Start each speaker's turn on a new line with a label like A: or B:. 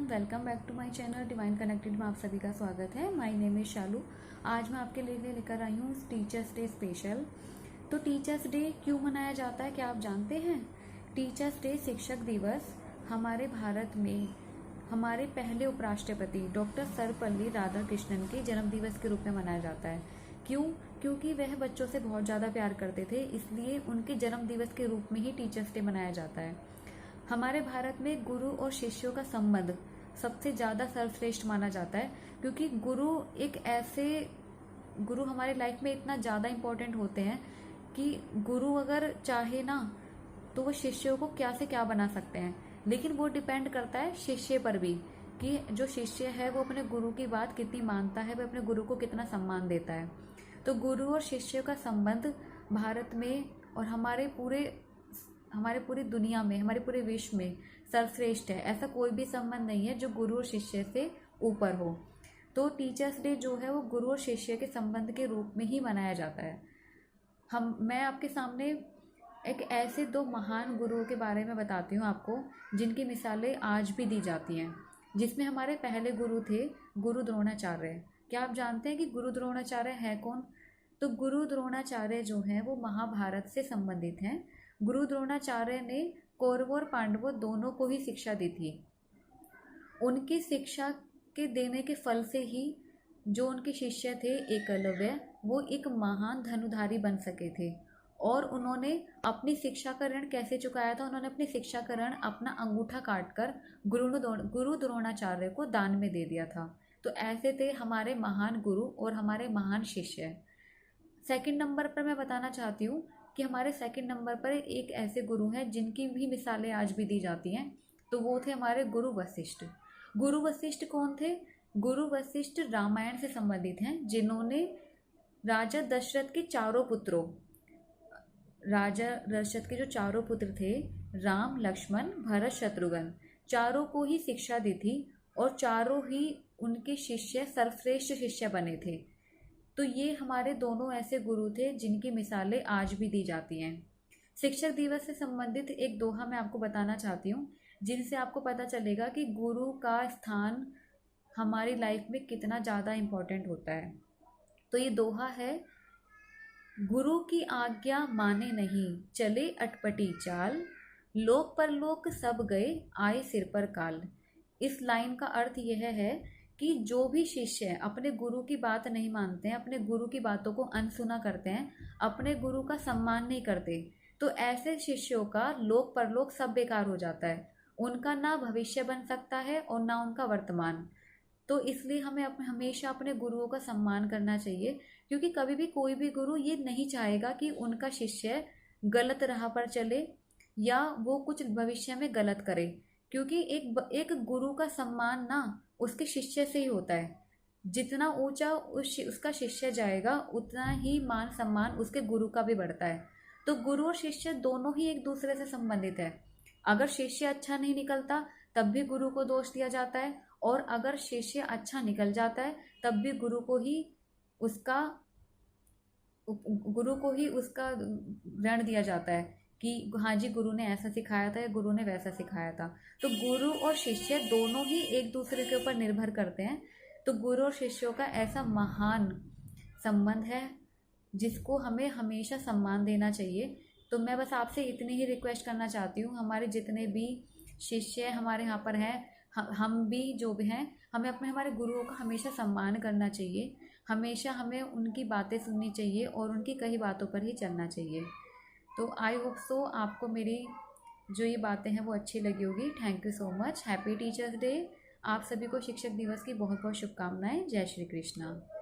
A: Welcome back to my channel divine connected में आप सभी का स्वागत है। My name is Shalu. आज मैं आपके लिए लेकर आई हूँ टीचर्स डे स्पेशल। तो टीचर्स डे क्यों मनाया जाता है क्या आप जानते हैं? टीचर्स डे शिक्षक दिवस हमारे भारत में हमारे पहले उपराष्ट्रपति डॉक्टर सर्वपल्ली राधाकृष्णन के जन्म दिवस के रूप में मनाया जाता है। क्यों? क्योंकि वह बच्चों से बहुत ज़्यादा प्यार करते थे, इसलिए उनके जन्म दिवस के रूप में ही टीचर्स डे मनाया जाता है। हमारे भारत में गुरु और शिष्यों का संबंध सबसे ज़्यादा सर्वश्रेष्ठ माना जाता है, क्योंकि गुरु हमारे लाइफ में इतना ज़्यादा इम्पोर्टेंट होते हैं कि गुरु अगर चाहे ना तो वो शिष्यों को क्या से क्या बना सकते हैं। लेकिन वो डिपेंड करता है शिष्य पर भी कि जो शिष्य है वो अपने गुरु की बात कितनी मानता है, वह अपने गुरु को कितना सम्मान देता है। तो गुरु और शिष्य का संबंध भारत में और हमारी पूरी दुनिया में, हमारे पूरे विश्व में सर्वश्रेष्ठ है। ऐसा कोई भी संबंध नहीं है जो गुरु और शिष्य से ऊपर हो। तो टीचर्स डे जो है वो गुरु और शिष्य के संबंध के रूप में ही मनाया जाता है। मैं आपके सामने एक ऐसे दो महान गुरुओं के बारे में बताती हूँ आपको, जिनकी मिसालें आज भी दी जाती हैं। जिसमें हमारे पहले गुरु थे गुरु द्रोणाचार्य। क्या आप जानते हैं कि गुरु द्रोणाचार्य है कौन? तो गुरु द्रोणाचार्य जो हैं वो महाभारत से संबंधित हैं। गुरु द्रोणाचार्य ने कौरवों और पांडवों दोनों को ही शिक्षा दी थी। उनकी शिक्षा के देने के फल से ही जो उनके शिष्य थे एकलव्य, वो एक महान धनुधारी बन सके थे। और उन्होंने अपनी शिक्षा का ऋण कैसे चुकाया था? उन्होंने अपनी शिक्षा का ऋण अपना अंगूठा काटकर गुरु द्रोणाचार्य को दान में दे दिया था। तो ऐसे थे हमारे महान गुरु और हमारे महान शिष्य। सेकंड नंबर पर मैं बताना चाहती हूँ कि हमारे सेकंड नंबर पर एक ऐसे गुरु हैं जिनकी भी मिसालें आज भी दी जाती हैं। तो वो थे हमारे गुरु वशिष्ठ। गुरु वशिष्ठ कौन थे? गुरु वशिष्ठ रामायण से संबंधित हैं, जिन्होंने राजा दशरथ के जो चारों पुत्र थे, राम, लक्ष्मण, भरत, शत्रुघ्न, चारों को ही शिक्षा दी थी और चारों ही उनके शिष्य सर्वश्रेष्ठ शिष्य बने थे। तो ये हमारे दोनों ऐसे गुरु थे जिनकी मिसालें आज भी दी जाती हैं। शिक्षक दिवस से संबंधित एक दोहा मैं आपको बताना चाहती हूँ, जिनसे आपको पता चलेगा कि गुरु का स्थान हमारी लाइफ में कितना ज़्यादा इम्पोर्टेंट होता है। तो ये दोहा है, गुरु की आज्ञा माने नहीं, चले अटपटी चाल, लोक परलोक सब गए, आए सिर पर काल। इस लाइन का अर्थ यह है कि जो भी शिष्य अपने गुरु की बात नहीं मानते हैं, अपने गुरु की बातों को अनसुना करते हैं, अपने गुरु का सम्मान नहीं करते, तो ऐसे शिष्यों का लोक परलोक सब बेकार हो जाता है। उनका ना भविष्य बन सकता है और ना उनका वर्तमान। तो इसलिए हमें हमेशा अपने गुरुओं का सम्मान करना चाहिए, क्योंकि कभी भी कोई भी गुरु ये नहीं चाहेगा कि उनका शिष्य गलत राह पर चले या वो कुछ भविष्य में गलत करे। क्योंकि एक गुरु का सम्मान ना उसके शिष्य से ही होता है। जितना ऊंचा उसका शिष्य जाएगा, उतना ही मान सम्मान उसके गुरु का भी बढ़ता है। तो गुरु और शिष्य दोनों ही एक दूसरे से संबंधित है। अगर शिष्य अच्छा नहीं निकलता तब भी गुरु को दोष दिया जाता है, और अगर शिष्य अच्छा निकल जाता है तब भी गुरु को ही उसका ऋण दिया जाता है कि हाँ जी, गुरु ने ऐसा सिखाया था या गुरु ने वैसा सिखाया था। तो गुरु और शिष्य दोनों ही एक दूसरे के ऊपर निर्भर करते हैं। तो गुरु और शिष्यों का ऐसा महान संबंध है जिसको हमें हमेशा सम्मान देना चाहिए। तो मैं बस आपसे इतनी ही रिक्वेस्ट करना चाहती हूँ, हमारे जितने भी शिष्य हमारे यहाँ पर हैं, हम भी जो भी हैं, हमें हमारे गुरुओं का हमेशा सम्मान करना चाहिए। हमेशा हमें उनकी बातें सुननी चाहिए और उनकी कई बातों पर ही चलना चाहिए। तो आई होप सो आपको मेरी जो ये बातें हैं वो अच्छी लगी होगी। Thank you so much. Happy teachers day. आप सभी को शिक्षक दिवस की बहुत बहुत शुभकामनाएं। जय श्री कृष्णा।